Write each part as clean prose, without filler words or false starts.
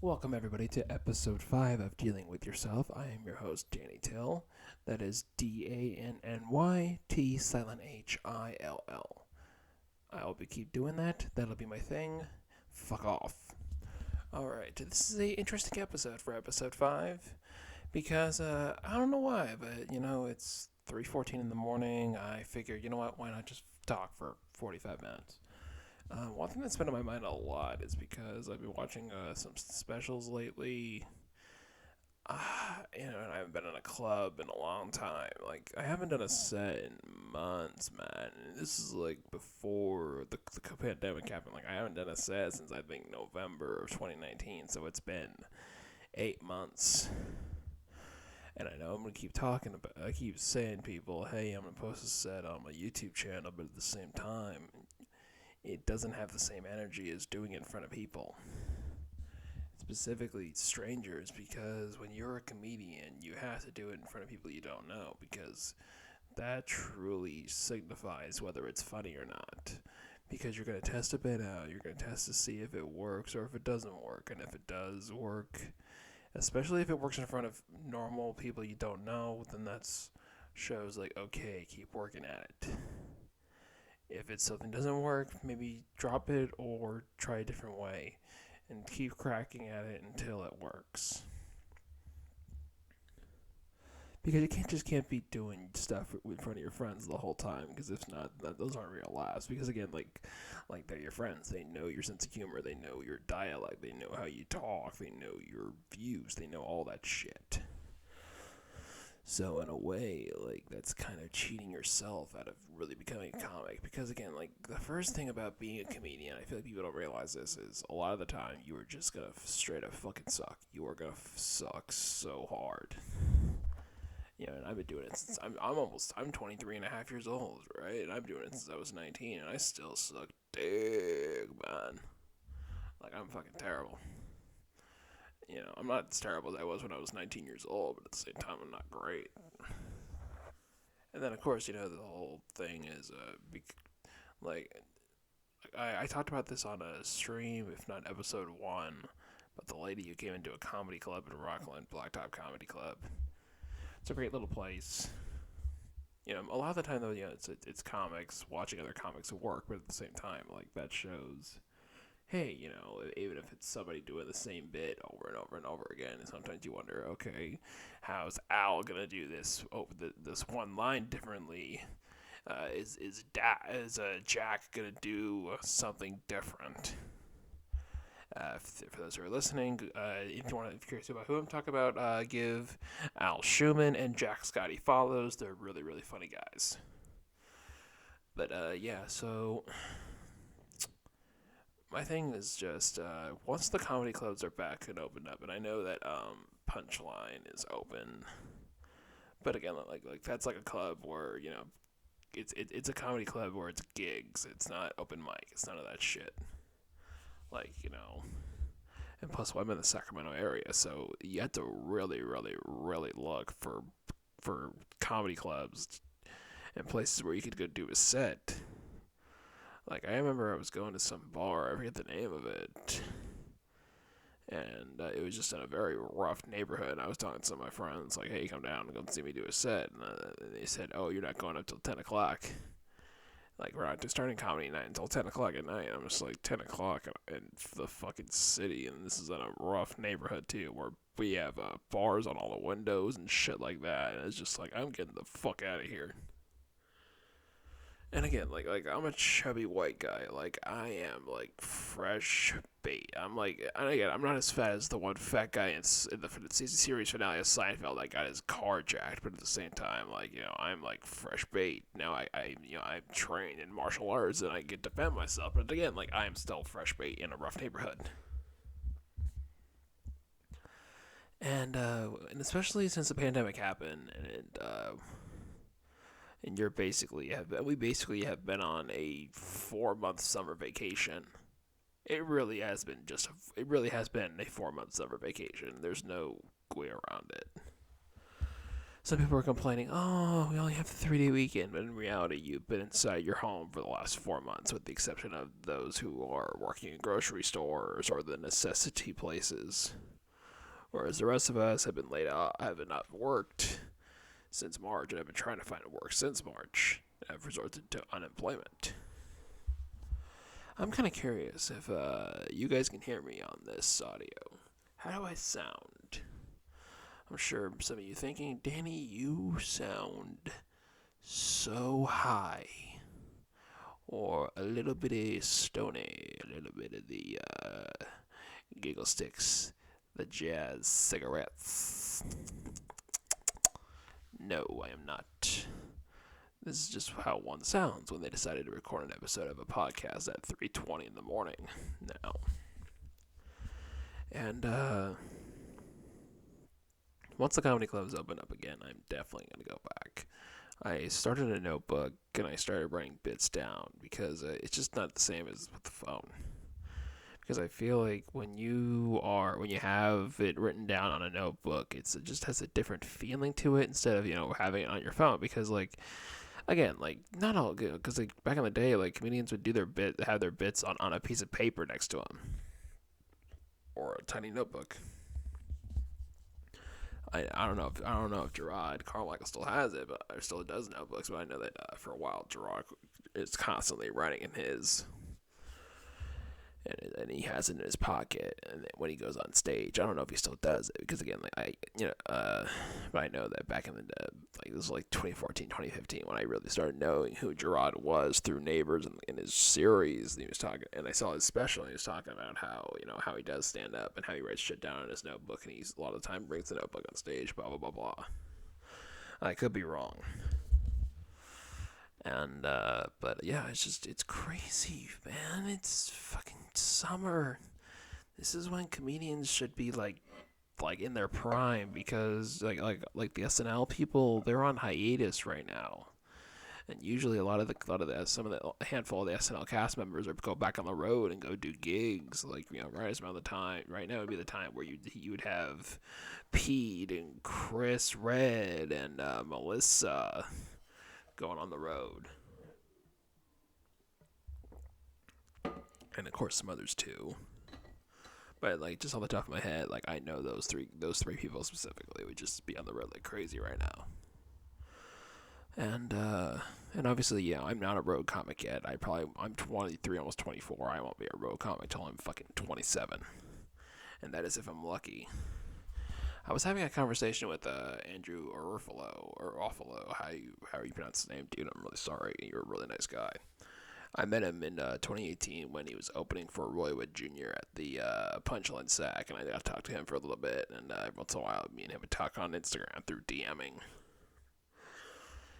Welcome, everybody, to episode 5 of Dealing with Yourself. I am your host, Danny Till. That is Danny, silent Hill. I will keep doing that. That'll be my thing. Fuck off. Alright, this is a interesting episode for episode 5 because I don't know why, but it's 3:14 in the morning. I figured, you know what, why not just talk for 45 minutes? One thing that's been on my mind a lot is because I've been watching some specials lately. And I haven't been in a club in a long time. Like, I haven't done a set in months, man. And this is like before the pandemic happened. Like, I haven't done a set since I think November of 2019. So it's been 8 months. And I know I'm going to keep talking about I keep saying people, hey, I'm going to post a set on my YouTube channel, but at the same time, it doesn't have the same energy as doing it in front of people, specifically strangers, because when you're a comedian, you have to do it in front of people you don't know, because that truly signifies whether it's funny or not, because you're going to test a bit out, you're going to test to see if it works or if it doesn't work, and if it does work, especially if it works in front of normal people you don't know, then that's shows like, okay, keep working at it. If it's something doesn't work, maybe drop it or try a different way and keep cracking at it until it works. Because you can't be doing stuff in front of your friends the whole time, because if not, those aren't real laughs. Because again, like they're your friends. They know your sense of humor. They know your dialect. They know how you talk. They know your views. They know all that shit. So in a way, like, that's kind of cheating yourself out of really becoming a comic. Because again, like, the first thing about being a comedian, I feel like people don't realize this, is a lot of the time you are just gonna straight up fucking suck. You are gonna suck so hard. And I've been doing it since I'm 23 and a half years old, right? And I'm doing it since I was 19, and I still suck dick, man. Like, I'm fucking terrible. I'm not as terrible as I was when I was 19 years old, but at the same time, I'm not great. And then, of course, the whole thing is, like, I talked about this on a stream, if not episode 1, but the lady who came into a comedy club in Rockland, Blacktop Comedy Club. It's a great little place. A lot of the time, though, it's comics, watching other comics work, but at the same time, like, that shows, hey, even if it's somebody doing the same bit over and over and over again, and sometimes you wonder, okay, how's Al gonna do this this one line differently? Is Jack gonna do something different? For those who are listening, if you're curious about who I'm talking about, give Al Schumann and Jack Scotty follows. They're really, really funny guys. But yeah, so my thing is just once the comedy clubs are back and opened up, and I know that Punchline is open, but again, like that's like a club where it's a comedy club where it's gigs. It's not open mic. It's none of that shit. And plus, I'm in the Sacramento area, so you have to really, really, really look for comedy clubs and places where you could go do a set. Like, I remember I was going to some bar, I forget the name of it, and it was just in a very rough neighborhood. I was talking to some of my friends, like, hey, come down and come see me do a set, and they said, oh, you're not going up till 10 o'clock. Like, we're not just starting comedy night until 10 o'clock at night. I'm just like, 10 o'clock in the fucking city, and this is in a rough neighborhood, too, where we have bars on all the windows and shit like that, and it's just like, I'm getting the fuck out of here. And again, like I'm a chubby white guy. Like, I am like fresh bait. I'm like, and again, I'm not as fat as the one fat guy in the series finale of Seinfeld that got his car jacked. But at the same time, like, I'm like fresh bait. Now I'm trained in martial arts and I can defend myself. But again, like, I am still fresh bait in a rough neighborhood. And especially since the pandemic happened, and we basically have been on a 4-month summer vacation. It really has been a 4-month summer vacation. There's no way around it. some people are complaining, oh, we only have the 3-day weekend, but in reality, you've been inside your home for the last 4 months, with the exception of those who are working in grocery stores or the necessity places. Whereas the rest of us have been laid out, have not worked since March, and have been trying to find work since March, and have resorted to unemployment. I'm kind of curious if you guys can hear me on this audio. How do I sound? I'm sure some of you thinking, Danny, you sound so high. Or a little bit of stony, a little bit of the giggle sticks, the jazz cigarettes. No, I am not. This is just how one sounds when they decided to record an episode of a podcast at 3:20 in the morning now. And once the comedy clubs open up again, I'm definitely going to go back. I started a notebook and I started writing bits down because it's just not the same as with the phone. Because I feel like when you have it written down on a notebook, it just has a different feeling to it instead of having it on your phone. Because again, not all good. Because back in the day, comedians would do have their bits on a piece of paper next to them or a tiny notebook. I don't know if Gerard Carmichael still has it, but or still does notebooks. But I know that for a while Gerard is constantly writing in his, and he has it in his pocket. And when he goes on stage, I don't know if he still does it because again, but I know that back in the this was 2014, 2015 when I really started knowing who Gerard was through Neighbors and in his series. He was talking, and I saw his special. And he was talking about how he does stand up and how he writes shit down in his notebook, and he's a lot of the time brings the notebook on stage. Blah blah blah blah. I could be wrong. And but yeah, it's crazy, man. It's fucking summer. This is when comedians should be like in their prime because like the SNL people, they're on hiatus right now. And usually a handful of the SNL cast members are go back on the road and go do gigs right around the time. Right now would be the time where you would have Pete and Chris Red and Melissa going on the road. And of course some others too. But just on the top of my head, I know those three people specifically would just be on the road like crazy right now. And obviously, yeah, I'm not a road comic yet. I'm 23, almost 24. I won't be a road comic till I'm fucking 27, and that is if I'm lucky. I was having a conversation with Andrew Orfalo, how you pronounce his name, dude. I'm really sorry. You're a really nice guy. I met him in 2018 when he was opening for Roy Wood Jr. at the Punchline Sack, and I got to talk to him for a little bit. And every once in a while, me and him would talk on Instagram through DMing.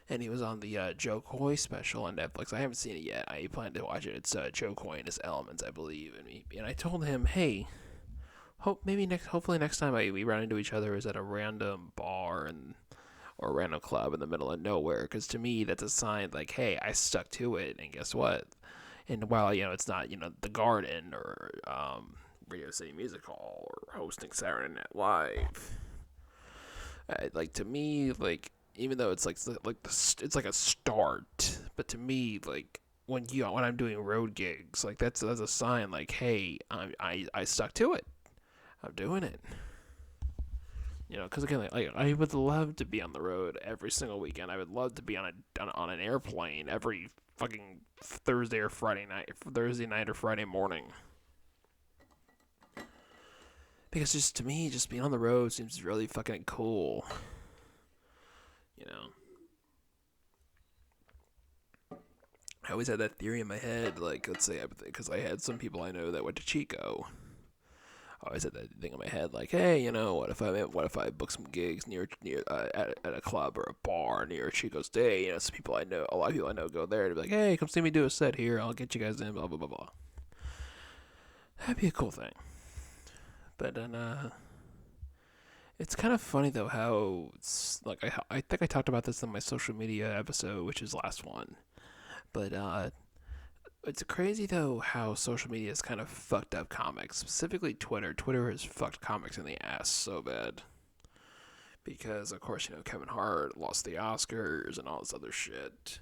And he was on the Joe Coy special on Netflix. I haven't seen it yet. I plan to watch it. It's Joe Coy and his Elements, I believe. And I told him, hey, hopefully next time we run into each other is at a random bar or a random club in the middle of nowhere. Because to me, that's a sign hey, I stuck to it. And guess what? And while it's not the Garden or Radio City Music Hall or hosting Saturday Night Live, to me even though it's it's like a start, but to me when I'm doing road gigs, that's a sign hey, I stuck to it. I'm doing it. Because again, I would love to be on the road every single weekend. I would love to be on an airplane every fucking Thursday or Friday night or Friday morning. Because just to me, just being on the road seems really fucking cool. I always had that theory in my head, let's say, because I had some people I know that went to Chico. I always had that thing in my head, hey, what if I book some gigs near at a club or a bar near Chico's Day? A lot of people I know go there to be hey, come see me do a set here. I'll get you guys in. Blah blah blah blah. That'd be a cool thing. But then, it's kind of funny though how it's I think I talked about this in my social media episode, which is last one. But it's crazy though how social media has kind of fucked up comics, specifically Twitter. Twitter has fucked comics in the ass so bad. because of course Kevin Hart lost the Oscars and all this other shit.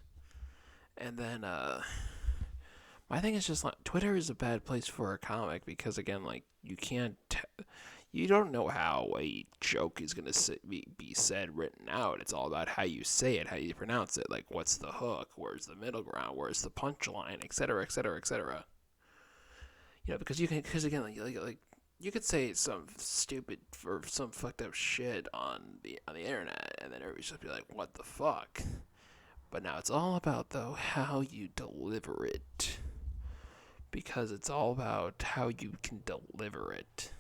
And then my thing is just like Twitter is a bad place for a comic because again like you don't know how a joke is gonna be said written out. It's all about how you say it, how you pronounce it. Like what's the hook, where's the middle ground, where's the punchline, etc., etc., etc. Because again like you could say some stupid or some fucked up shit on the internet, and then everybody's just be like, "What the fuck?" But now it's all about though how you deliver it, because it's all about how you can deliver it.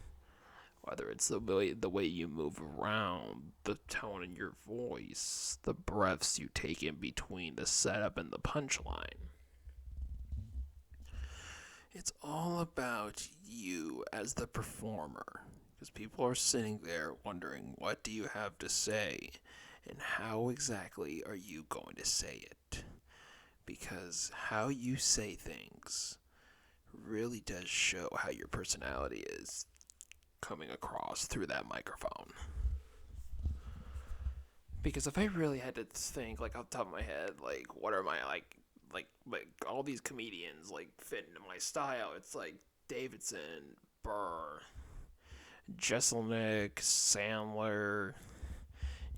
Whether it's the way you move around, the tone in your voice, the breaths you take in between the setup and the punchline. It's all about you as the performer. Because people are sitting there wondering, what do you have to say? And how exactly are you going to say it? Because how you say things really does show how your personality is coming across through that microphone. Because if I really had to think, like, off the top of my head, like, what are my, like all these comedians, like, fit into my style, it's like Davidson, Burr, Jeselnik, Sandler,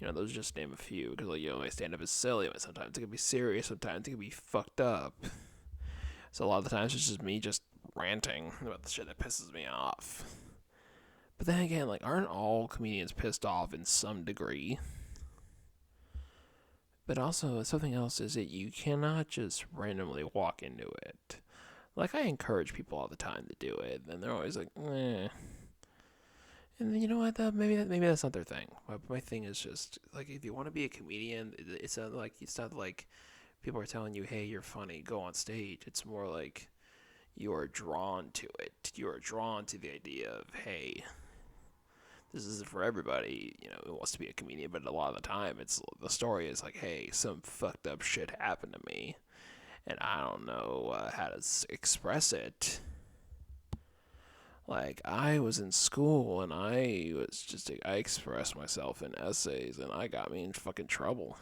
those just name a few, because, like, my stand-up is silly, but sometimes it can be serious, sometimes it can be fucked up. So a lot of the times it's just me just ranting about the shit that pisses me off. But then again, like, aren't all comedians pissed off in some degree? But also, something else is that you cannot just randomly walk into it. Like, I encourage people all the time to do it, and they're always like, eh. And then, you know what, though? Maybe that's not their thing. My thing is just, like, if you want to be a comedian, it's not like people are telling you, hey, you're funny, go on stage. It's more like you are drawn to it. You are drawn to the idea of, hey, this isn't for everybody, who wants to be a comedian, but a lot of the time, the story is like, hey, some fucked up shit happened to me, and I don't know how to express it. Like, I was in school, and I expressed myself in essays, and I got me in fucking trouble.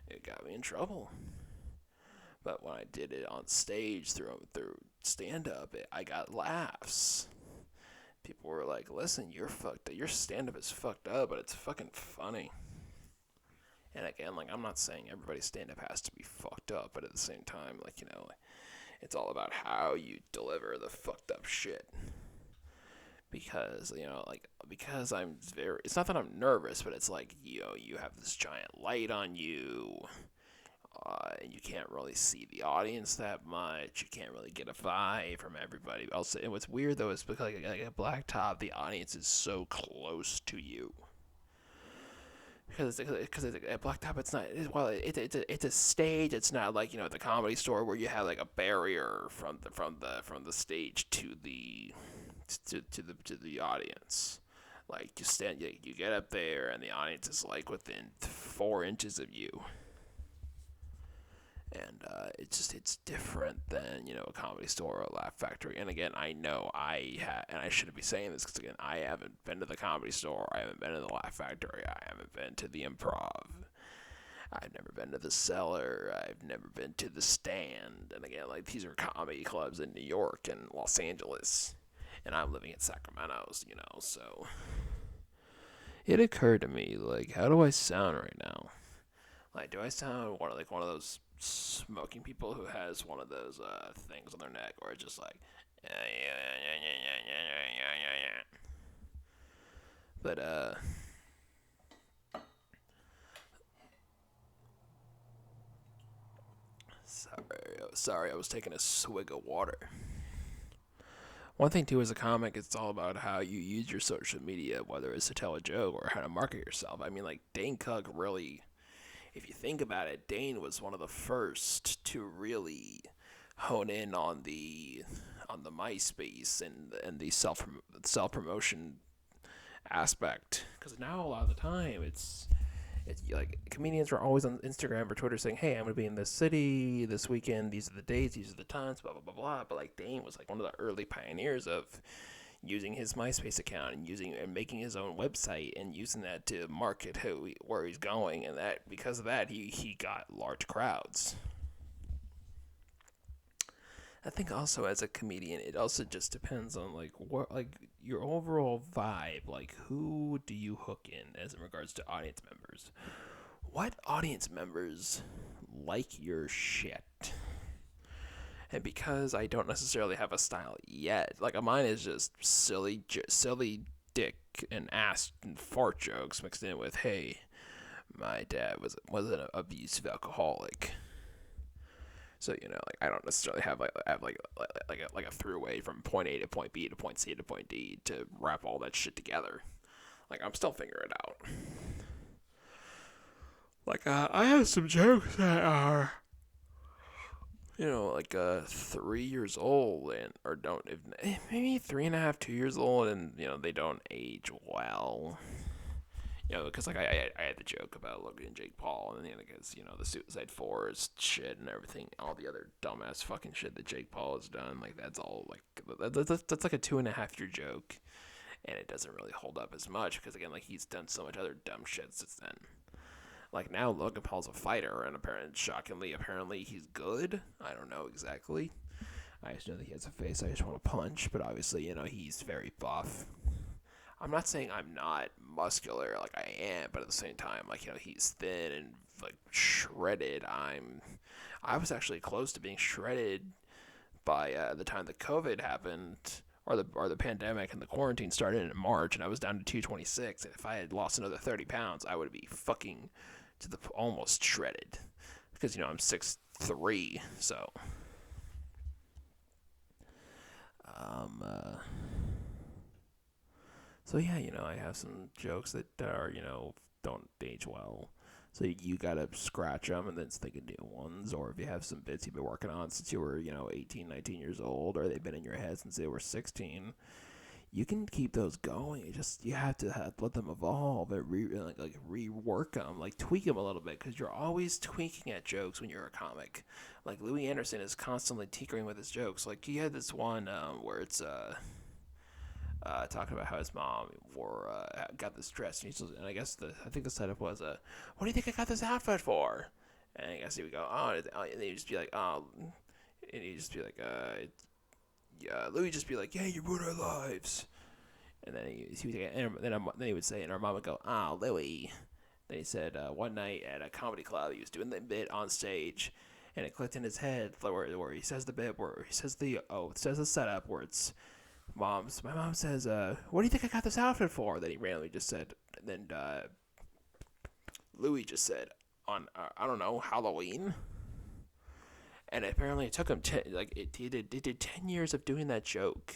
It got me in trouble. But when I did it on stage through stand-up, I got laughs. People were like, listen, you're fucked up. Your stand-up is fucked up, but it's fucking funny. And again, like, I'm not saying everybody's stand-up has to be fucked up, but at the same time, like, it's all about how you deliver the fucked up shit. Because, because it's not that I'm nervous, but it's like, you have this giant light on you. And you can't really see the audience that much. You can't really get a vibe from everybody else. And what's weird though is because like a blacktop, the audience is so close to you. Because at blacktop, it's not. It's a stage. It's not like the Comedy Store where you have like a barrier from the stage to the audience. Like you get up there and the audience is like within 4 inches of you. And it's different than a Comedy Store or a Laugh Factory. And again, I know and I shouldn't be saying this because again, I haven't been to the Comedy Store, I haven't been to the Laugh Factory, I haven't been to the Improv, I've never been to the Cellar, I've never been to the Stand. And again, like these are comedy clubs in New York and Los Angeles, and I'm living in Sacramento, so it occurred to me like, how do I sound right now? Like, do I sound one of those smoking people who has one of those things on their neck, or just like, but sorry, I was taking a swig of water. One thing too, as a comic, it's all about how you use your social media, whether it's to tell a joke or how to market yourself. I mean, like Dane Cook really. If you think about it, Dane was one of the first to really hone in on the MySpace and the self promotion aspect. Because now a lot of the time it's like comedians are always on Instagram or Twitter saying, "Hey, I'm gonna be in this city this weekend. These are the dates. These are the times. Blah blah blah blah." But like Dane was like one of the early pioneers of using his MySpace account and using and making his own website and using that to market where he's going, and that because of that he got large crowds. I think also as a comedian, it also just depends on like what like your overall vibe. Like who do you hook in as in regards to audience members? What audience members like your shit? And because I don't necessarily have a style yet, like mine is just silly dick and ass and fart jokes mixed in with, hey, my dad was an abusive alcoholic. So like I don't necessarily have like a throughway from point A to point B to point C to point D to wrap all that shit together. Like I'm still figuring it out. Like I have some jokes that are like 3 years old and or don't if maybe 3.5, 2 years old, and they don't age well. Because like I had the joke about Logan and Jake Paul, and then because the Suicide Forest shit and everything, all the other dumbass fucking shit that Jake Paul has done, like that's all like that's like a 2.5 year joke, and it doesn't really hold up as much because again like he's done so much other dumb shit since then. Like now Logan Paul's a fighter, and apparently he's good. I don't know exactly. I just know that he has a face I just want to punch, but obviously he's very buff. I'm not saying I'm not muscular like I am, but at the same time, like he's thin and like shredded. I was actually close to being shredded by the time the COVID happened, or the pandemic and the quarantine started in March, and I was down to 226. And if I had lost another 30 pounds, I would be fucking to the almost shredded because I'm 6'3", so. Um. So yeah, I have some jokes that are don't age well. So you gotta scratch them and then think of new ones. Or if you have some bits you've been working on since you were 18, 19 years old, or they've been in your head since they were 16, you can keep those going. You have to let them evolve and rework them, like tweak them a little bit, because you're always tweaking at jokes when you're a comic. Like Louis Anderson is constantly tinkering with his jokes. Like he had this one where it's talking about how his mom got this dress, and I guess I think the setup was what do you think I got this outfit for? And I guess he would go, and he'd just be like, and he'd just be like, yeah, Louis just be like, yeah, you ruined our lives, and then then he would say, and our mom would go, Louis. Then he said one night at a comedy club, he was doing the bit on stage, and it clicked in his head where he says the bit where he says the setup where it's. My mom says, what do you think I got this outfit for? Then he randomly just said, then Louis just said, on, I don't know, Halloween? And apparently it took him, he did 10 years of doing that joke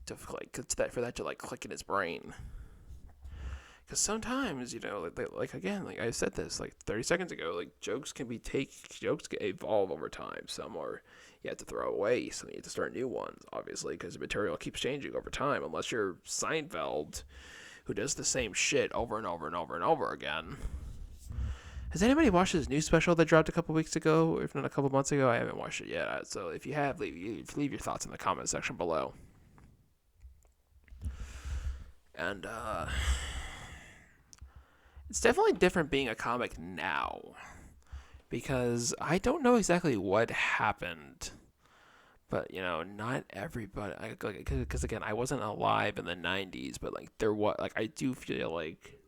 for that to, click in his brain. Because sometimes, again, like I said this, 30 seconds ago, jokes can evolve over time. Some are you have to throw away, so you have to start new ones, obviously, because the material keeps changing over time, unless you're Seinfeld, who does the same shit over and over and over and over again. Has anybody watched his new special that dropped a couple weeks ago, if not a couple months ago? I haven't watched it yet, so if you have, leave your thoughts in the comment section below. And, it's definitely different being a comic now, because I don't know exactly what happened, but not everybody. Because again, I wasn't alive in the '90s, but I do feel like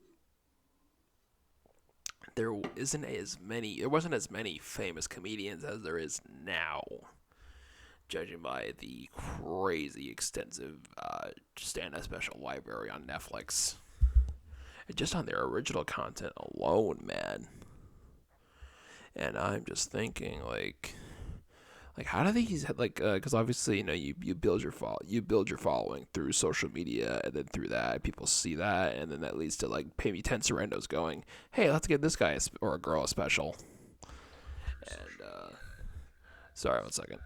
there wasn't as many famous comedians as there is now, judging by the crazy extensive stand-up special library on Netflix. And just on their original content alone, man. And I'm just thinking, how do these because obviously you build your following through social media, and then through that people see that, and then that leads to pay me 10 Sorendos going, hey, let's give this guy or a girl a special. And sorry, 1 second.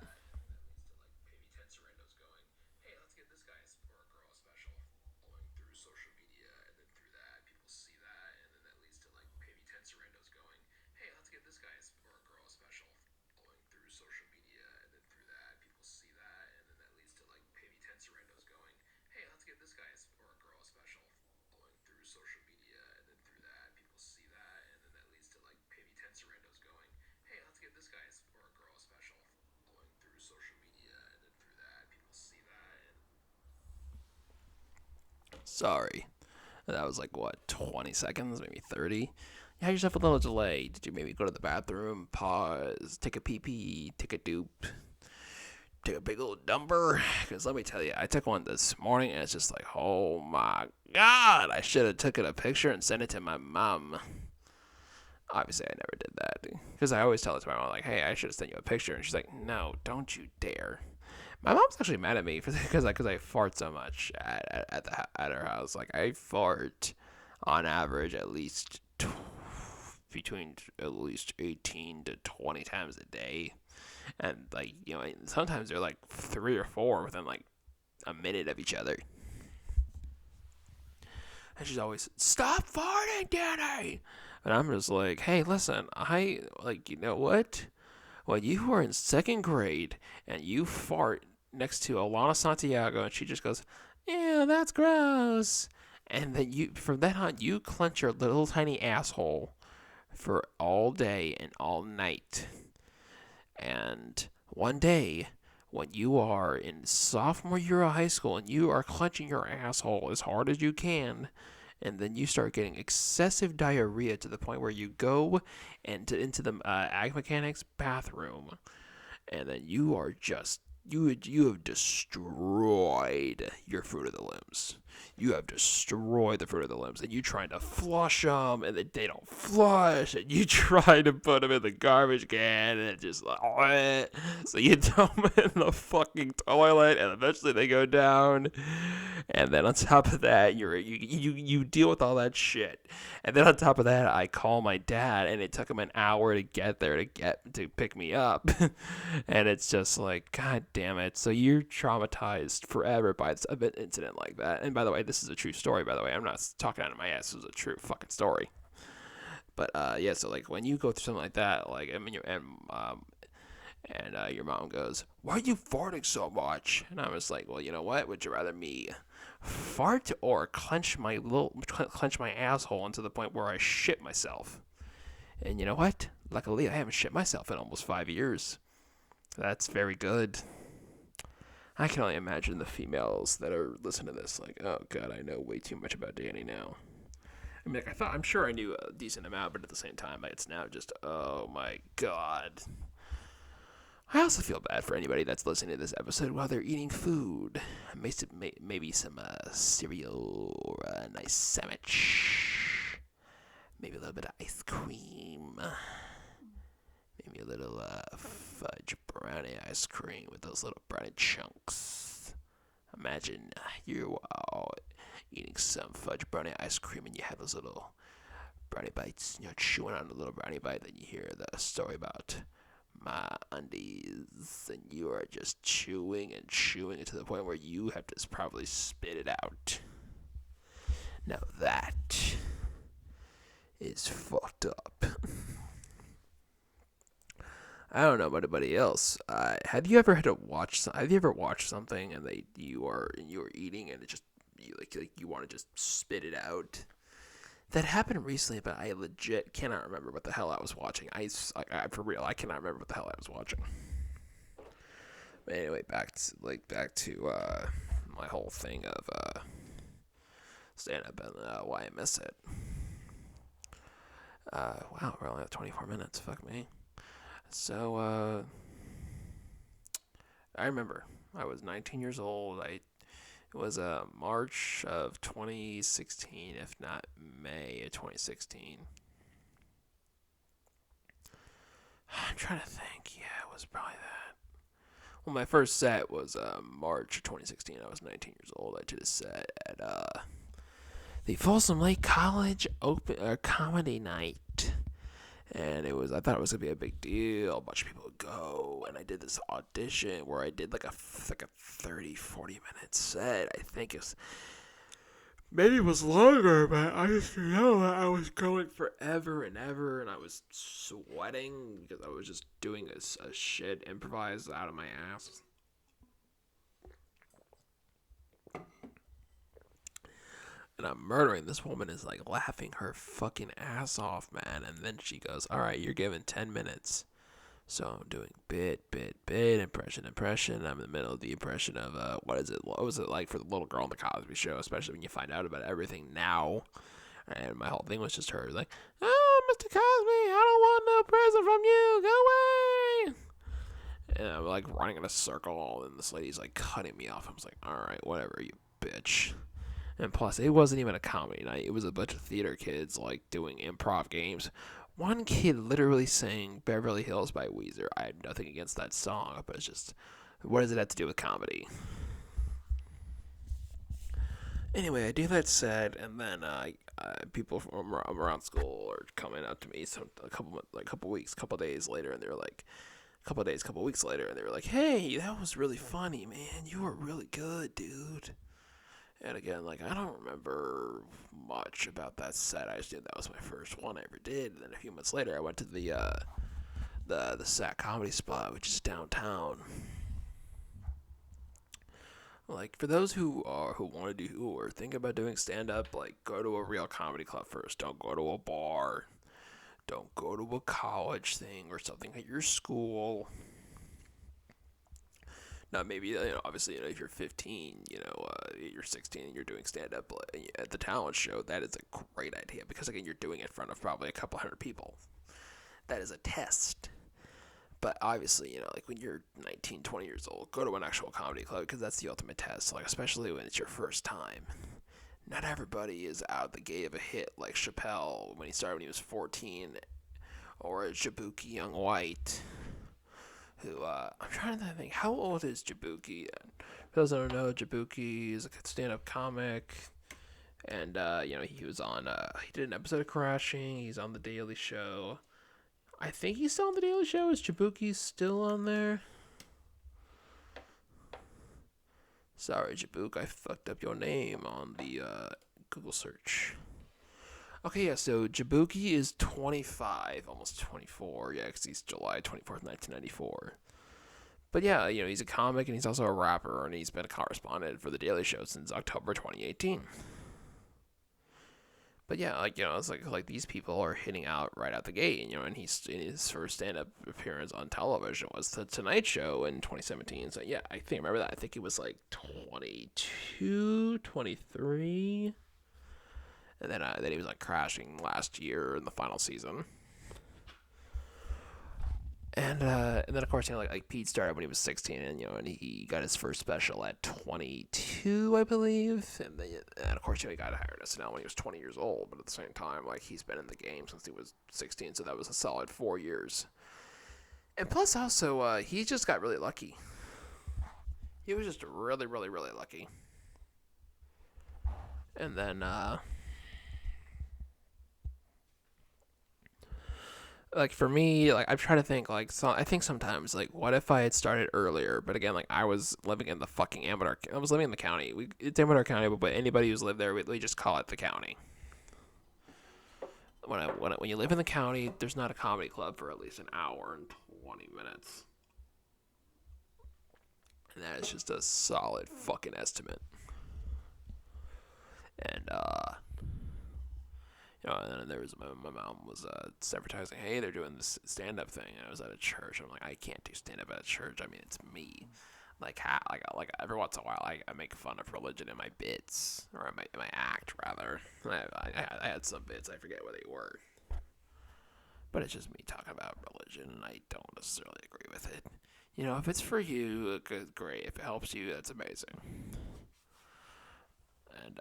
social media, and then through that, people see that, and then that leads to like maybe 10 Sarandos going, hey, let's give this guy or girl a special, following through social media, and then through that, people see that. Sorry. That was like, what, 20 seconds, maybe 30? You had yourself a little delay. Did you maybe go to the bathroom, pause, take a pee pee, take a dupe, take a big old dumper? Because let me tell you, I took one this morning and it's just like, oh my god, I should have taken a picture and sent it to my mom. Obviously, I never did that. Because I always tell it to my mom, like, hey, I should have sent you a picture. And she's like, no, don't you dare. My mom's actually mad at me because I fart so much at her house. Like, I fart on average at least between at least 18 to 20 times a day. And, like, you know, sometimes they're like 3 or 4 within like a minute of each other. And she's always, stop farting, Danny! And I'm just like, hey, listen, you know what? When you were in 2nd grade and you fart next to Alana Santiago and she just goes, yeah, that's gross. And then from then on, you clench your little tiny asshole for all day and all night. And one day, when you are in sophomore year of high school and you are clenching your asshole as hard as you can, and then you start getting excessive diarrhea to the point where you go into the ag mechanics bathroom, and then you are just you have destroyed your fruit of the limbs. You have destroyed the fruit of the limbs, and you trying to flush them, and they don't flush, and you try to put them in the garbage can, and it just like, so you throw them in the fucking toilet, and eventually they go down, and then on top of that, you deal with all that shit, and then on top of that, I call my dad, and it took him an hour to get there to pick me up, and it's just like, god damn it. So you're traumatized forever by an incident like that. And by the way, this is a true story, by the way. I'm not talking out of my ass. This is a true fucking story. But yeah, so like when you go through something like that, like I mean, your mom goes, why are you farting so much? And I was like, well, you know what? Would you rather me fart or clench my asshole into the point where I shit myself? And you know what? Luckily, I haven't shit myself in almost 5 years. That's very good. I can only imagine the females that are listening to this, like, oh god, I know way too much about Danny now. I mean, like, I'm sure I knew a decent amount, but at the same time, it's now just, oh my god. I also feel bad for anybody that's listening to this episode while they're eating food. Maybe some cereal or a nice sandwich. Maybe a little bit of ice cream. Maybe a little fudge brownie ice cream with those little brownie chunks. Imagine you're eating some fudge brownie ice cream and you have those little brownie bites. And you're chewing on a little brownie bite, then you hear the story about my undies, and you are just chewing and chewing to the point where you have to probably spit it out. Now that is fucked up. I don't know about anybody else. Have you ever watched something and you are eating and it just you want to just spit it out? That happened recently, but I legit cannot remember what the hell I was watching. For real, I cannot remember what the hell I was watching. But anyway, back to my whole thing of stand up and why I miss it. Wow, we're only at 24 minutes. Fuck me. So, I remember I was 19 years old. It was March of 2016, if not May of 2016. I'm trying to think. Yeah, it was probably that. Well, my first set was March of 2016. I was 19 years old. I did a set at the Folsom Lake College Comedy Night. And I thought it was going to be a big deal. A bunch of people would go. And I did this audition where I did like a 30, 40-minute set. I think maybe it was longer, but I just know that I was going forever and ever. And I was sweating because I was just doing a shit improvised out of my ass. and I'm murdering. This woman is like laughing her fucking ass off, man. And then she goes, "All right, you're given 10 minutes." So I'm doing bit, impression. I'm in the middle of the impression of what was it like for the little girl on the Cosby Show, especially when you find out about everything now. And my whole thing was just her like, "Oh, Mr. Cosby, I don't want no present from you. Go away." And I'm like running in a circle, and this lady's like cutting me off. I was like, "All right, whatever, you bitch." And plus, it wasn't even a comedy night. It was a bunch of theater kids like doing improv games. One kid literally sang Beverly Hills by Weezer. I had nothing against that song, but it's just, what does it have to do with comedy? Anyway, I do that set, and then people from around school are coming up to me a couple days later, and they're like, couple weeks later, and they were like, "Hey, that was really funny, man. You were really good, dude." And again, like, I don't remember much about that set. I just knew that was my first one I ever did. And then a few months later, I went to the Sac Comedy Spot, which is downtown. Like, for those who want to do or think about doing stand up, like, go to a real comedy club first. Don't go to a bar. Don't go to a college thing or something at your school. Now, maybe, obviously, if you're 15, you're 16 and you're doing stand-up at the talent show, that is a great idea because, again, you're doing it in front of probably a couple hundred people. That is a test. But obviously, like when you're 19, 20 years old, go to an actual comedy club because that's the ultimate test, like especially when it's your first time. Not everybody is out the gate of a hit like Chappelle when he started when he was 14, or Jabuki Young White, who, I'm trying to think, how old is Jabuki? For those that don't know, Jabuki is a stand-up comic, and, he was on, he did an episode of Crashing, he's on The Daily Show. I think he's still on The Daily Show. Is Jabuki still on there? Sorry, Jabuk, I fucked up your name on the, Google search. Okay, yeah, so Jabuki is 25, almost 24, yeah, because he's July 24th, 1994. But yeah, he's a comic, and he's also a rapper, and he's been a correspondent for The Daily Show since October 2018. But yeah, it's like these people are hitting out right out the gate, and he's in his first stand-up appearance on television was The Tonight Show in 2017. So yeah, I remember that. I think he was like 22, 23. And then he was like Crashing last year in the final season. And then of course like Pete started when he was 16, and he got his first special at 22, I believe. And of course he got hired at SNL when he was 20 years old. But at the same time, like he's been in the game since he was 16, so that was a solid 4 years. And plus also he just got really lucky. He was just really, really, really lucky. And then like for me, like I'm trying to think, like I think sometimes, like what if I had started earlier? But again, like I was living in the fucking Amador. I was living in the county. It's Amador County, but anybody who's lived there, we just call it the county. When you live in the county, there's not a comedy club for at least an hour and 20 minutes, and that is just a solid fucking estimate. And and then there was my mom was advertising, "Hey, they're doing this stand-up thing." And I was at a church. I'm like, I can't do stand-up at a church. I mean, it's me. Like every once in a while, I make fun of religion in my bits, or in my act rather. I had some bits. I forget what they were, but it's just me talking about religion, and I don't necessarily agree with it. If it's for you, great. If it helps you, that's amazing. And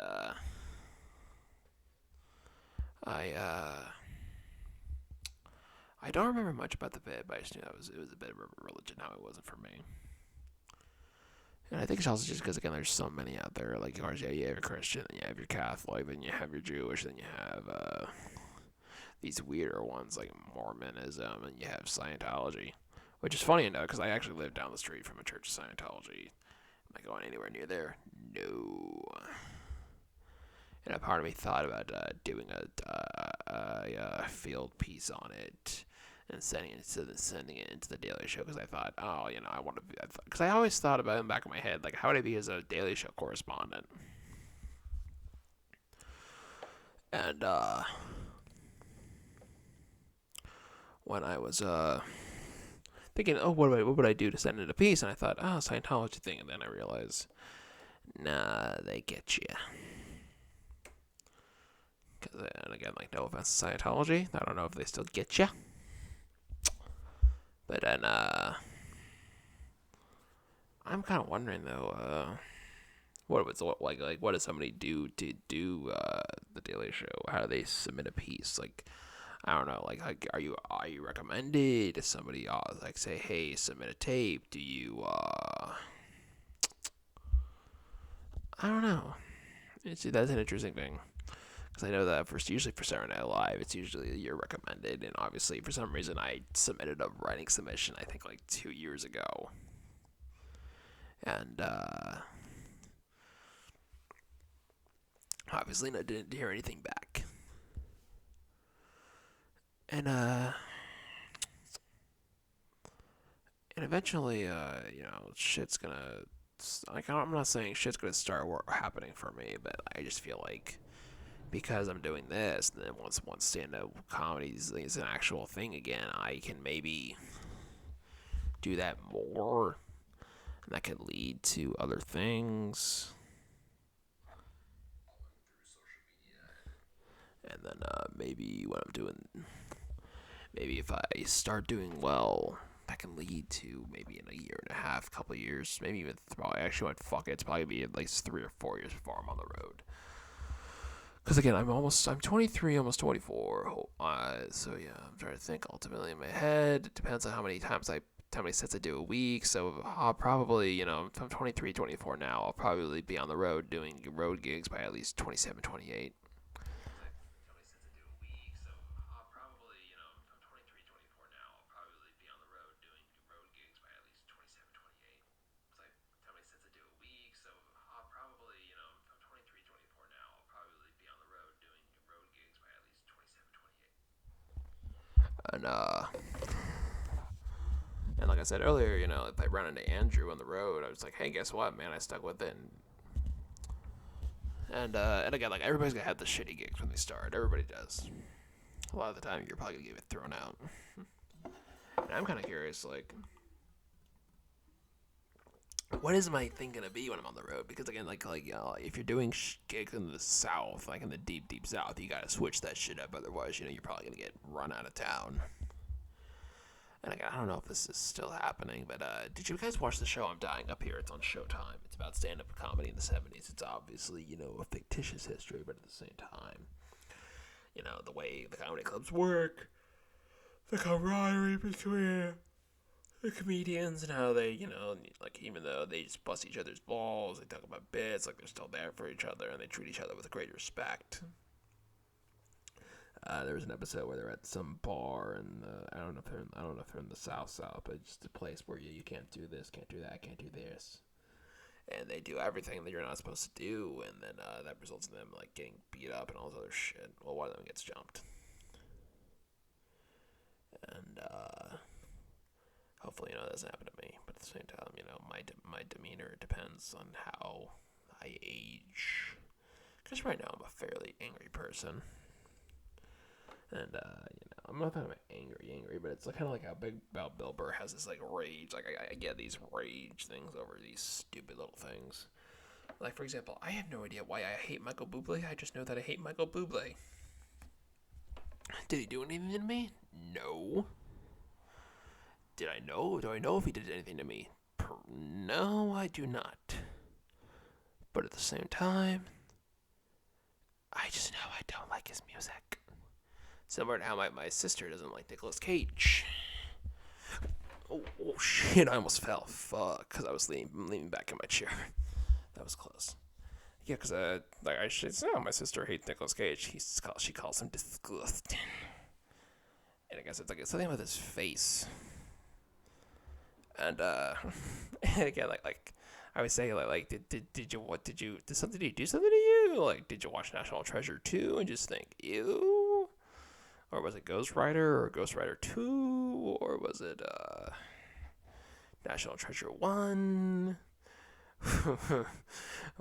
I don't remember much about the bit, but I just knew it was a bit of a religion, how it wasn't for me. And I think it's also just because, again, there's so many out there. Like, of course, yeah, you have your Christian, then you have your Catholic, then you have your Jewish, then you have these weirder ones like Mormonism, and you have Scientology. Which is funny enough, because I actually live down the street from a church of Scientology. Am I going anywhere near there? No. And a part of me thought about doing a field piece on it and sending it into the Daily Show, because I thought, I want to be, because I always thought about it in the back of my head, like, how would I be as a Daily Show correspondent? And when I was thinking, oh, what would I do to send it a piece? And I thought, oh, Scientology thing. And then I realized, nah, they get you. And again, like, no offense to Scientology, I don't know if they still get you. But then, I'm kind of wondering though, what does somebody do to do the Daily Show? How do they submit a piece? Like, I don't know. Like are you recommended? Does somebody like say, hey, submit a tape? Do you I don't know. That's an interesting thing. Because I know that usually for Saturday Night Live, it's usually you're recommended, and obviously for some reason I submitted a writing submission I think like 2 years ago, and obviously I didn't hear anything back, and eventually shit's gonna. Like, I'm not saying shit's gonna start happening for me, but I just feel like because I'm doing this, then once stand-up comedy is an actual thing again, I can maybe do that more, and that could lead to other things. And then maybe when I'm doing, maybe if I start doing well, that can lead to maybe in a year and a half, couple of years, maybe even probably actually went fuck it. It's probably be at least 3 or 4 years before I'm on the road. Because again, I'm 23, almost 24. So yeah, I'm trying to think ultimately in my head. It depends on how many sets I do a week. So I'll probably, if I'm 23, 24 now, I'll probably be on the road doing road gigs by at least 27, 28. And and like I said earlier, if I run into Andrew on the road, I was like, hey, guess what, man? I stuck with it. And again, like everybody's gonna have the shitty gigs when they start. Everybody does. A lot of the time, you're probably gonna get it thrown out. And I'm kind of curious, like, what is my thing gonna be when I'm on the road? Because again, if you're doing gigs in the South, like in the deep South, you gotta switch that shit up. Otherwise, you're probably gonna get run out of town. And again, I don't know if this is still happening, but did you guys watch the show I'm Dying Up Here? It's on Showtime. It's about stand-up comedy in the 70s. It's obviously, a fictitious history, but at the same time, the way the comedy clubs work, the camaraderie between the comedians and how they, like even though they just bust each other's balls, they talk about bits, like they're still there for each other, and they treat each other with great respect. There was an episode where they're at some bar, and I don't know if they're in the South, but just a place where you can't do this, can't do that, can't do this, and they do everything that you're not supposed to do, and then that results in them like getting beat up and all this other shit. Well, one of them gets jumped, and hopefully, that doesn't happen to me. But at the same time, my demeanor depends on how I age. Because right now I'm a fairly angry person. And, I'm not that I'm angry, but it's kind of like how Big Bill Burr has this, like, rage. Like, I get these rage things over these stupid little things. Like, for example, I have no idea why I hate Michael Bublé. I just know that I hate Michael Bublé. Did he do anything to me? No. Do I know if he did anything to me? No, I do not. But at the same time, I just know I don't like his music. Similar to how my sister doesn't like Nicolas Cage. Oh shit, I almost fell. Fuck, because I was leaning back in my chair. That was close. Yeah, because I should say, my sister hates Nicolas Cage. She calls him disgusting. And I guess it's like something with his face. And and again, like I would say, did you do something to you? Like, did you watch National Treasure 2 and just think, ew? Or was it Ghost Rider or Ghost Rider 2? Or was it National Treasure 1?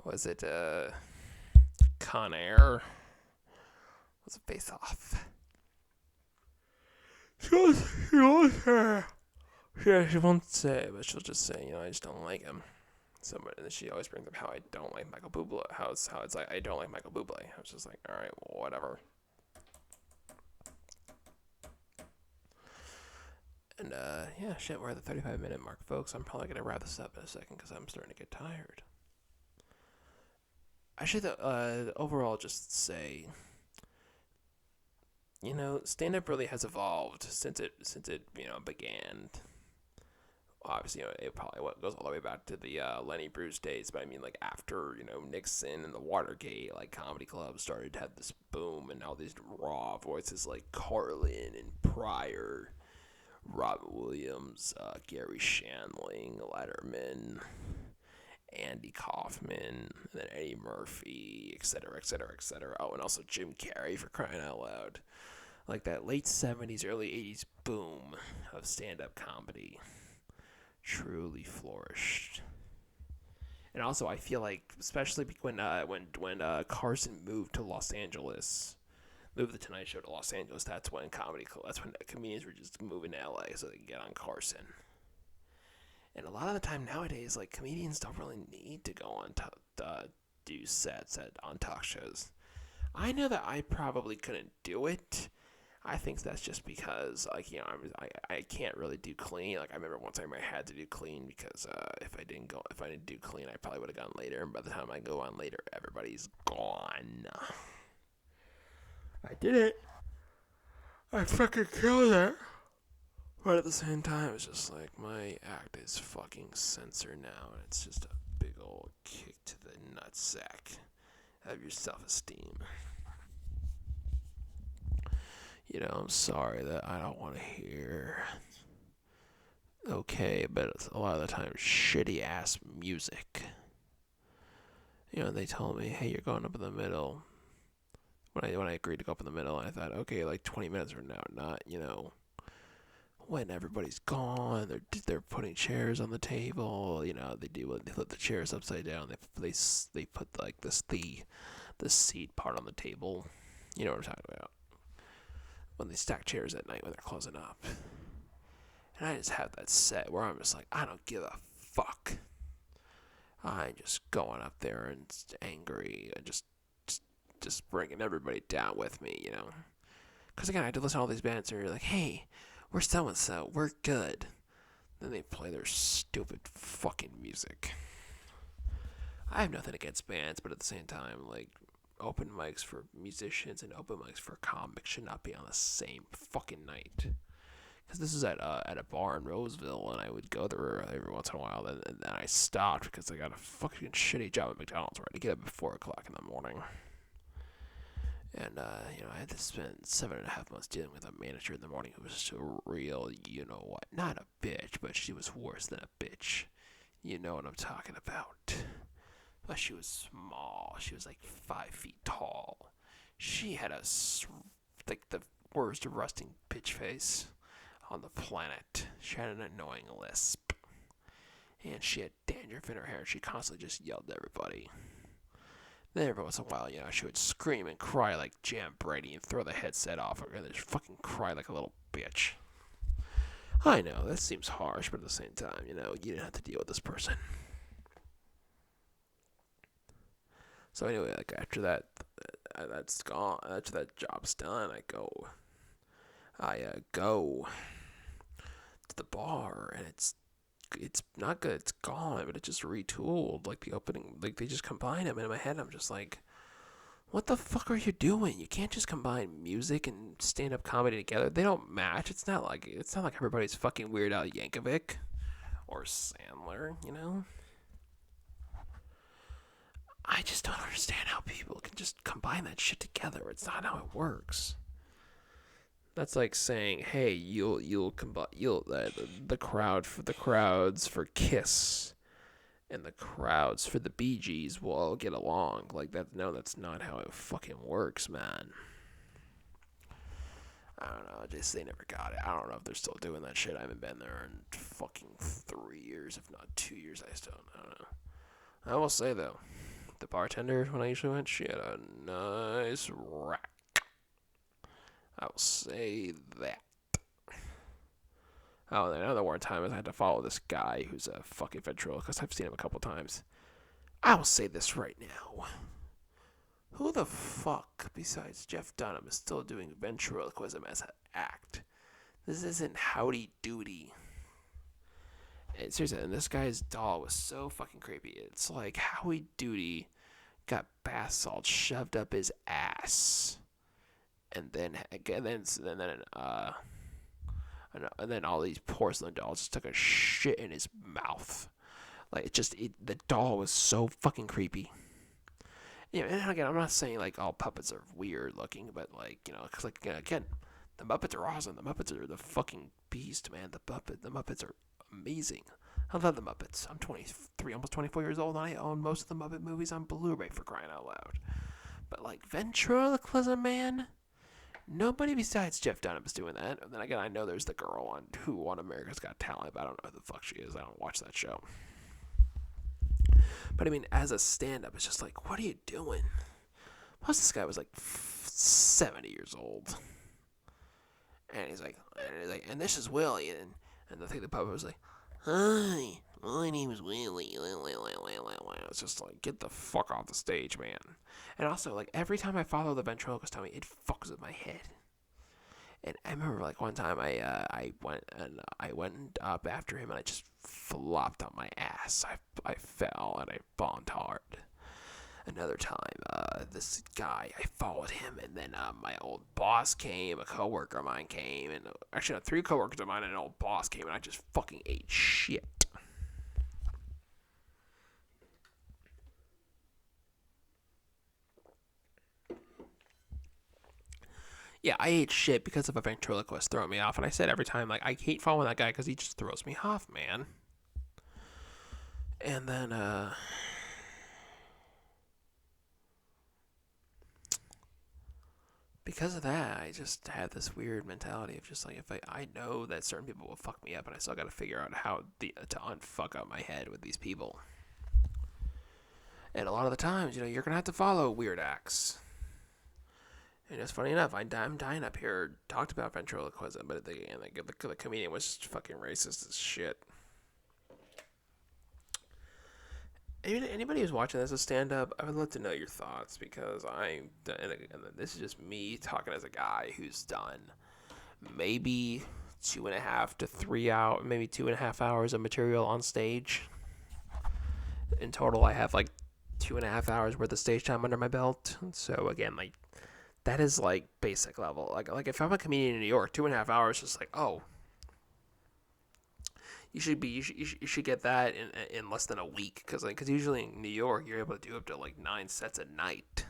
Was it Con Air? was a face off. She won't say. Yeah, she won't say, but she'll just say, I just don't like him. And she always brings up how I don't like Michael Bublé. How it's like I don't like Michael Bublé. I was just like, all right, well, whatever. And shit, we're at the 35-minute mark, folks. I'm probably gonna wrap this up in a second because I'm starting to get tired. I should overall just say, stand-up really has evolved since it began. Obviously, it probably goes all the way back to the Lenny Bruce days, but I mean, like, after, Nixon and the Watergate, like, comedy clubs started to have this boom, and all these raw voices like Carlin and Pryor, Robin Williams, Gary Shandling, Letterman, Andy Kaufman, and then Eddie Murphy, etc., etc., etc. Oh, and also Jim Carrey, for crying out loud. Like, that late 70s, early 80s boom of stand-up comedy truly flourished. And also, I feel like, especially when Carson moved to Los Angeles, moved the Tonight Show to Los Angeles, that's when comedians were just moving to LA so they could get on Carson. And a lot of the time nowadays, like, comedians don't really need to go on to do sets on talk shows. I know that I probably couldn't do it. I think that's just because, like, I can't really do clean. Like, I remember one time I had to do clean because if I didn't do clean, I probably would have gone later. And by the time I go on later, everybody's gone. I did it. I fucking killed it. But at the same time, it's just like, my act is fucking censored now, and it's just a big old kick to the nutsack of your self-esteem. I'm sorry that I don't want to hear okay, but it's a lot of the time shitty ass music. They told me, hey, you're going up in the middle. When I agreed to go up in the middle, I thought, okay, like 20 minutes from now, not, when everybody's gone, they're putting chairs on the table. They flip the chairs upside down. They put like the seat part on the table. You know what I'm talking about. When they stack chairs at night when they're closing up. And I just have that set where I'm just like, I don't give a fuck. I'm just going up there and angry and just bringing everybody down with me, Because again, I had to listen to all these bands and you're like, hey, we're so-and-so, we're good. Then they play their stupid fucking music. I have nothing against bands, but at the same time, like, open mics for musicians and open mics for comics should not be on the same fucking night. Because this is at a bar in Roseville, and I would go there every once in a while, and then I stopped because I got a fucking shitty job at McDonald's where I had to get up at 4 o'clock in the morning. And, I had to spend 7.5 months dealing with a manager in the morning who was just a real, you-know-what, not a bitch, but she was worse than a bitch. You know what I'm talking about. But she was small. She was like 5 feet tall. She had like the worst resting bitch face on the planet. She had an annoying lisp. And she had dandruff in her hair. She constantly just yelled at everybody. Then every once in a while, she would scream and cry like Jam Brady and throw the headset off her and then just fucking cry like a little bitch. I know, that seems harsh, but at the same time, you didn't have to deal with this person. So anyway, like, after that's gone, after that job's done, I go to the bar, and it's not good, it's gone, but it's just retooled, like the opening, like they just combine them, and in my head I'm just like, what the fuck are you doing? You can't just combine music and stand-up comedy together. They don't match. It's not like everybody's fucking Weird Al Yankovic or Sandler, I just don't understand how people can just combine that shit together. It's not how it works. That's like saying, hey, you'll combine the crowds for Kiss and the crowds for the Bee Gees will all get along. Like that. No, that's not how it fucking works, man. I don't know. They never got it. I don't know if they're still doing that shit. I haven't been there in fucking 3 years, if not 2 years. I don't know. I will say though, the bartender when I usually went, she had a nice rack. I will say that. Oh, and another one time is I had to follow this guy who's a fucking ventriloquist. I've seen him a couple times. I will say this right now. Who the fuck, besides Jeff Dunham, is still doing ventriloquism as an act? This isn't Howdy Doody. And seriously, and this guy's doll was so fucking creepy. It's like Howdy Doody got bath salt shoved up his ass, and then all these porcelain dolls just took a shit in his mouth. Like the doll was so fucking creepy. And again, I'm not saying like all puppets are weird looking, but like because like again, the Muppets are awesome. The Muppets are the fucking beast, man. The Muppets are amazing. I love the Muppets. I'm 23, almost 24 years old, and I own most of the Muppet movies on Blu-ray, for crying out loud. But like ventriloquism, man, nobody besides Jeff Dunham is doing that. And then again, I know there's the girl on America's Got Talent, but I don't know who the fuck she is. I don't watch that show. But I mean, as a stand-up, it's just like, what are you doing? Plus, this guy was like 70 years old, and he's like, and this is Willie, and I think the puppet was like, hi, my name is Willie. It's just like, get the fuck off the stage, man. And also, like, every time I follow the ventriloquist tummy, it fucks with my head. And I remember, like, one time I went up after him, and I just flopped on my ass. I fell, and I bombed hard. Another time, this guy, I followed him, and then my old boss came, a coworker of mine came, and actually, 3 coworkers of mine and an old boss came, and I just fucking ate shit. Yeah, I ate shit because of a ventriloquist throwing me off, and I said every time, like, I hate following that guy because he just throws me off, man. And then, because of that, I just had this weird mentality of just like, if I know that certain people will fuck me up, and I still got to figure out how to unfuck up my head with these people. And a lot of the times, you're gonna have to follow weird acts. And it's funny enough, I'm dying up here talked about ventriloquism, but the comedian was just fucking racist as shit. Anybody who's watching this as stand-up, I would love to know your thoughts, because this is just me talking as a guy who's done maybe 2.5 to 3 hours, maybe 2.5 hours of material on stage. In total, I have like 2.5 hours worth of stage time under my belt. So again, like, that is like basic level. Like if I'm a comedian in New York, 2.5 hours is like, oh, you should get that in less than a week, because usually in New York you're able to do up to like 9 sets a night.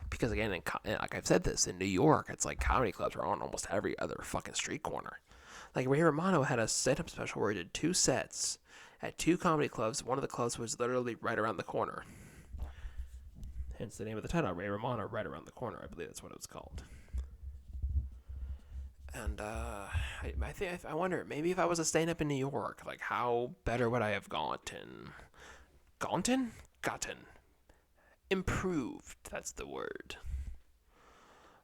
Because again, like I've said this, in New York, it's like comedy clubs are on almost every other fucking street corner. Like Ray Romano had a stand-up special where he did 2 sets at 2 comedy clubs. One of the clubs was literally right around the corner. Hence the name of the title, Ray Romano, right around the corner. I believe that's what it was called. And I wonder, maybe if I was a stand-up in New York, like, how better would I have gotten? Improved, that's the word.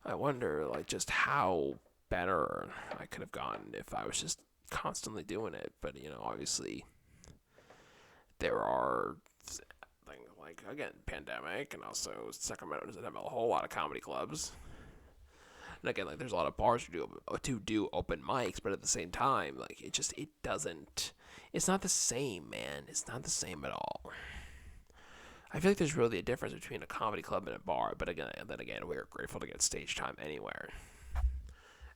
I wonder, like, just how better I could have gotten if I was just constantly doing it. But, obviously, there are things like, again, pandemic, and also Sacramento doesn't have a whole lot of comedy clubs. And again, like, there's a lot of bars to do open mics, but at the same time, like, it's not the same, man. It's not the same at all. I feel like there's really a difference between a comedy club and a bar, but again, we're grateful to get stage time anywhere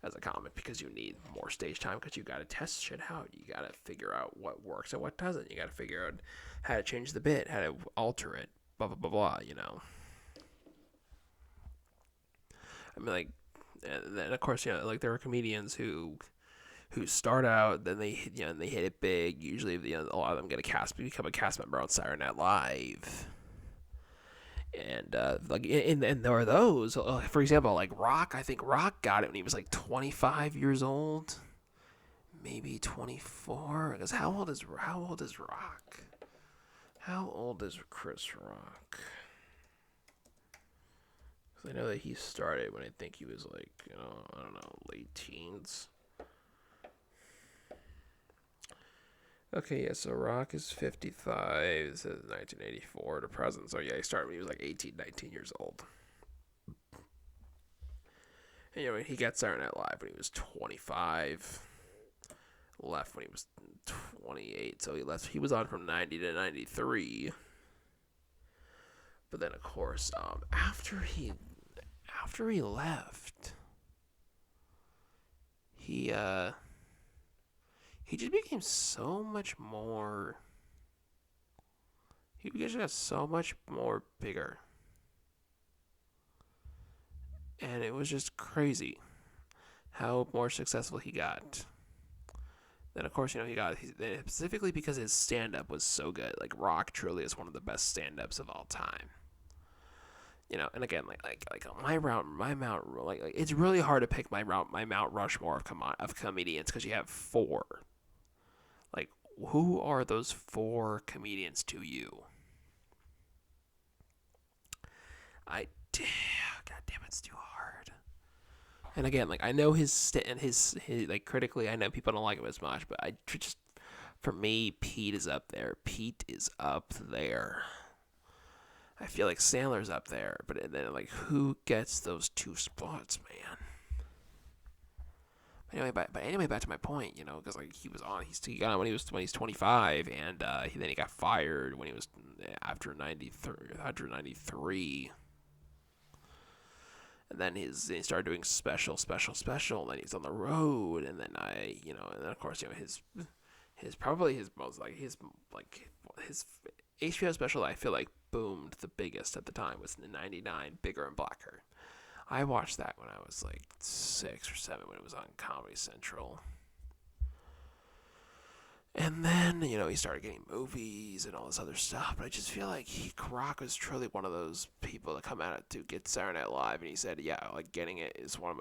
as a comic, because you need more stage time, because you got to test shit out. You got to figure out what works and what doesn't. You got to figure out how to change the bit, how to alter it, blah, blah, blah, blah, I mean, like, and then of course, like, there are comedians who start out, then they hit it big. Usually, a lot of them become a cast member on Saturday Night Live. And there are those, for example, like Rock. I think Rock got it when he was like 25 years old, maybe 24. Because how old is Rock? How old is Chris Rock? I know that he started when I think he was like, I don't know, late teens. Okay, yeah, so Rock is 55. This is 1984 to present. So, yeah, he started when he was like 18, 19 years old. And, he got Saturday Night Live when he was 25. Left when he was 28. So, he was on from 90 to 93. But then, of course, after he left, he just became so much more. He just got so much more bigger, and it was just crazy how more successful he got. Then, of course, he got specifically because his stand-up was so good. Like, Rock truly is one of the best stand-ups of all time. And again, like my mount, like it's really hard to pick my Mount Rushmore of comedians because you have four. Like, who are those four comedians to you? God damn, it's too hard. And again, like I know his like critically, I know people don't like him as much, but for me, Pete is up there. I feel like Sandler's up there, but then like who gets those two spots, man? Anyway, back to my point, because like he got on when he's 25, and then he got fired when he was after 93. And then he started doing special, and then he's on the road, and then and then of course, his HBO special I feel like boomed the biggest at the time was in '99, Bigger and Blacker. I watched that when I was like 6 or 7 when it was on Comedy Central. And then, he started getting movies and all this other stuff. But I just feel like Rock was truly one of those people that come out to get Saturday Night Live, and he said, "Yeah, like getting it is one of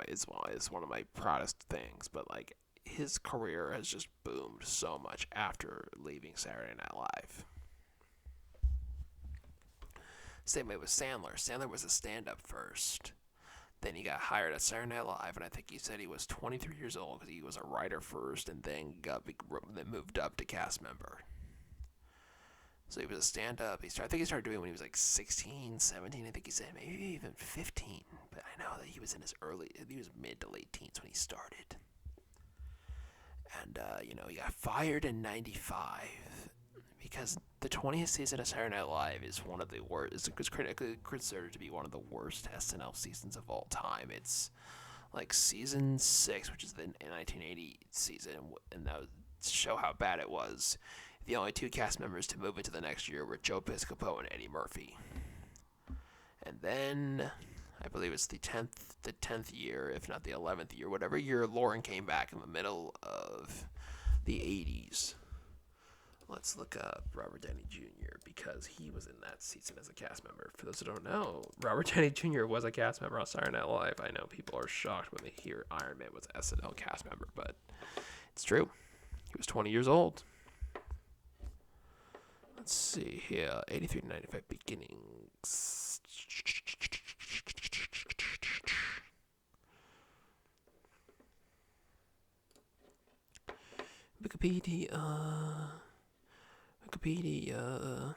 my proudest things." But like his career has just boomed so much after leaving Saturday Night Live. Same way with Sandler. Sandler was a stand-up first. Then he got hired at Saturday Night Live, and I think he said he was 23 years old because he was a writer first, and then moved up to cast member. So he was a stand-up. I think he started doing it when he was like 16, 17. I think he said maybe even 15. But I know that he was mid to late teens when he started. And he got fired in '95 because the 20th season of Saturday Night Live is one of the worst. It's critically considered to be one of the worst SNL seasons of all time. It's like season 6, which is the 1980 season, and that would show how bad it was. The only two cast members to move into the next year were Joe Piscopo and Eddie Murphy. And then I believe it's the 10th year, if not the 11th year, whatever year Lauren came back in the middle of the 80s. Let's look up Robert Downey Jr. because he was in that season as a cast member. For those who don't know, Robert Downey Jr. was a cast member on Saturday Night Live. I know people are shocked when they hear Iron Man was an SNL cast member, but it's true. He was 20 years old. Let's see here. 83 to 95 beginnings. Wikipedia.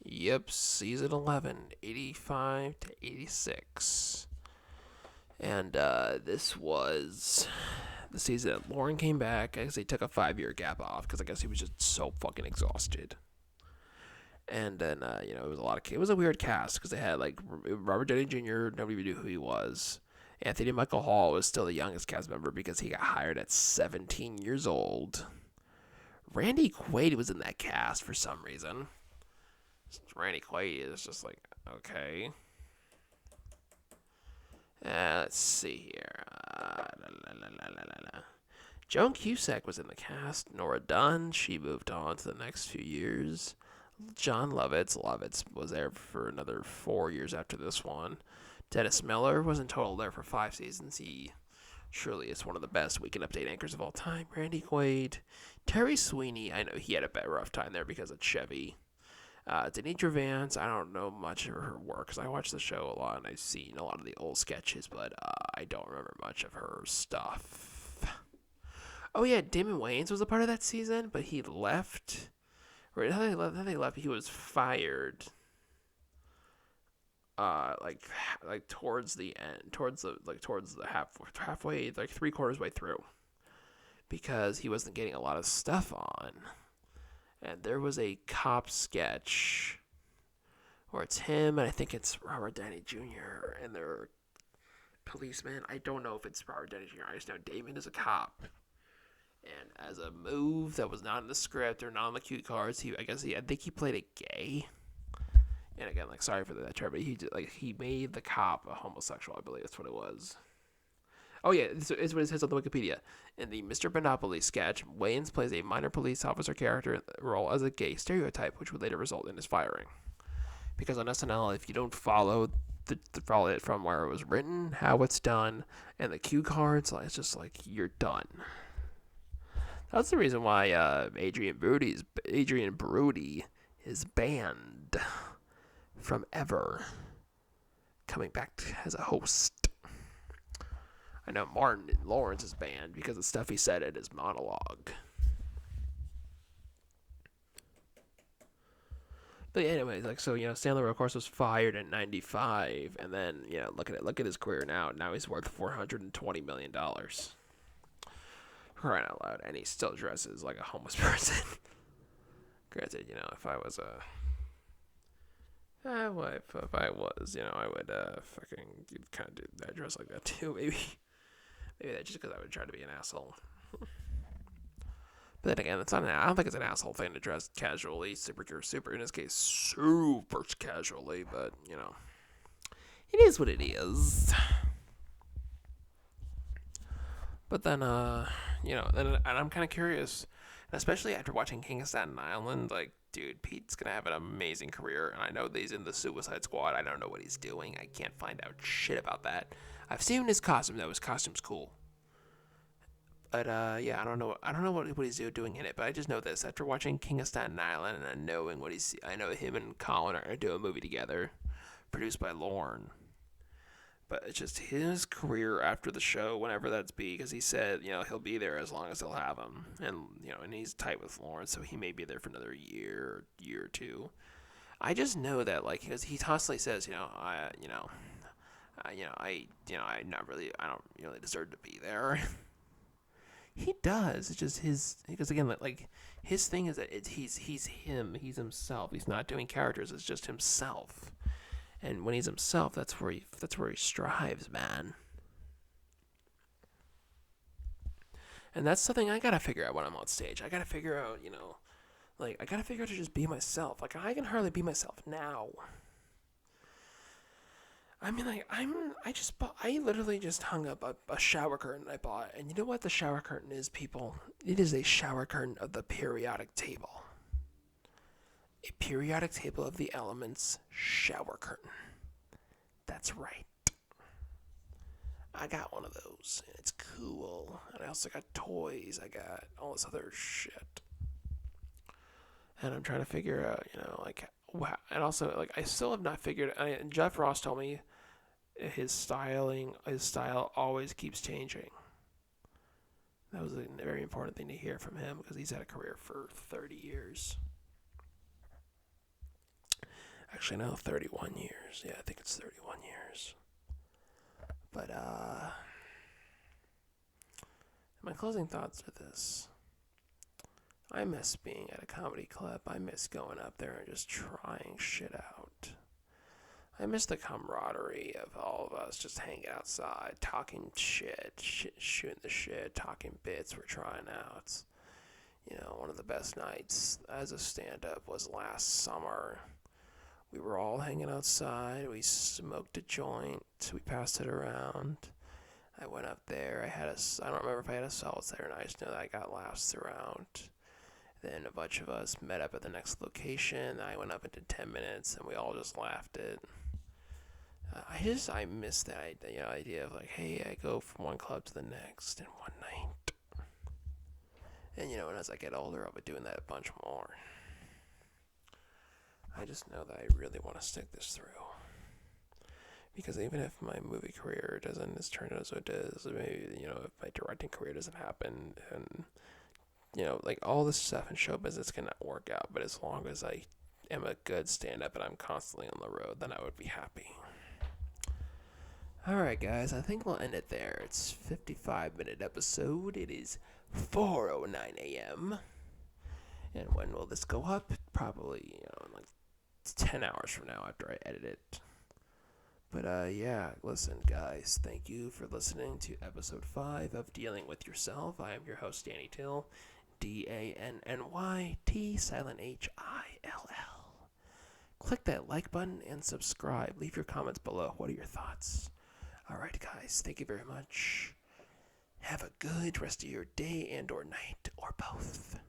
Yep, season 11, 85 to 86. And this was the season that Lauren came back. I guess he took a 5-year gap off because I guess he was just so fucking exhausted. And then, it was a weird cast because they had like Robert Downey Jr., nobody even knew who he was. Anthony Michael Hall was still the youngest cast member because he got hired at 17 years old. Randy Quaid was in that cast for some reason. Randy Quaid is just like, okay. Let's see here. Joan Cusack was in the cast. Nora Dunn, she moved on to the next few years. John Lovitz was there for another 4 years after this one. Dennis Miller was in total there for 5 seasons. He surely is one of the best Weekend Update anchors of all time. Randy Quaid. Terry Sweeney, I know he had a rough time there because of Chevy. Denitra Vance, I don't know much of her work because I watch the show a lot and I've seen a lot of the old sketches, but I don't remember much of her stuff. Oh yeah, Damon Wayans was a part of that season, but he left. Right, how they left, he was fired. Like towards the end, towards the halfway, like 3/4 way through, because he wasn't getting a lot of stuff on. And there was a cop sketch where it's him and I think it's Robert Downey Jr. and they're policemen. I don't know if it's Robert Downey Jr. I just know Damon is a cop. And as a move that was not in the script or not on the cue cards, I think he played a gay. And again, like, sorry for that term, but he made the cop a homosexual. I believe that's what it was. Oh yeah, it's what it says on the Wikipedia. In the Mr. Monopoly sketch, Wayans plays a minor police officer character role as a gay stereotype, which would later result in his firing. Because on SNL, if you don't follow it from where it was written, how it's done, and the cue cards, it's just like you're done. That's the reason why Adrian Brody is banned from ever coming back as a host. I know Martin Lawrence is banned because of stuff he said in his monologue. But anyways, Sandler of course was fired in '95, and then look at his career now. Now he's worth $420 million. Crying out loud, and he still dresses like a homeless person. Granted, if I was I would, I would fucking kind of do that, dress like that too. Maybe that's just because I would try to be an asshole. But then again, I don't think it's an asshole thing to dress casually, super in this case, super casually. But it is what it is. But then and I'm kind of curious, especially after watching King of Staten Island, like, dude, Pete's gonna have an amazing career, and I know that he's in the Suicide Squad. I don't know what he's doing. I can't find out shit about that. I've seen his costume though. His costume's cool. But yeah, I don't know what he's doing in it. But I just know this after watching King of Staten Island and knowing I know him and Colin are gonna do a movie together, produced by Lorne. But it's just his career after the show, whenever that's be, because he said, he'll be there as long as they'll have him. And, and he's tight with Lawrence, so he may be there for another year or two. I just know that, like, because he constantly says, I don't really deserve to be there. He does. It's just because again, like, his thing is that he's him, he's himself. He's not doing characters, it's just himself. And when he's himself, that's where he strives, man. And that's something I gotta figure out when I'm on stage. I gotta figure out, I gotta figure out to just be myself. Like, I can hardly be myself now. I mean, like, I literally just hung up a shower curtain I bought. And you know what the shower curtain is, people? It is a shower curtain of the periodic table. A periodic table of the elements shower curtain. That's right. I got one of those, and it's cool. And I also got toys. I got all this other shit. And I'm trying to figure out, wow. And also, like, I still have not figured. Jeff Ross told me his style always keeps changing. That was a very important thing to hear from him because he's had a career for 30 years. Actually, no, 31 years. Yeah, I think it's 31 years. But, my closing thoughts are this. I miss being at a comedy club. I miss going up there and just trying shit out. I miss the camaraderie of all of us just hanging outside, talking shit, shooting the shit, talking bits we're trying out. One of the best nights as a stand-up was last summer. We were all hanging outside. We smoked a joint. We passed it around. I went up there. I don't remember if I had a solitaire, and I just know that I got laughs throughout. Then a bunch of us met up at the next location. I went up into 10 minutes, and we all just laughed it. I miss that idea of like, hey, I go from one club to the next in one night. And as I get older, I'll be doing that a bunch more. I just know that I really want to stick this through. Because even if my movie career doesn't as turn out as it is, maybe, if my directing career doesn't happen, and, like all this stuff in show business cannot work out, but as long as I am a good stand-up and I'm constantly on the road, then I would be happy. Alright guys, I think we'll end it there. It's a 55-minute episode. It is 4:09 a.m. And when will this go up? Probably, in like 10 hours from now after I edit it. But yeah, listen guys, thank you for listening to episode 5 of Dealing With Yourself. I am your host, Danny Till, DANNYT, silent HILL. Click that like button and subscribe. Leave your comments below. What are your thoughts? Alright guys, thank you very much. Have a good rest of your day and or night, or both.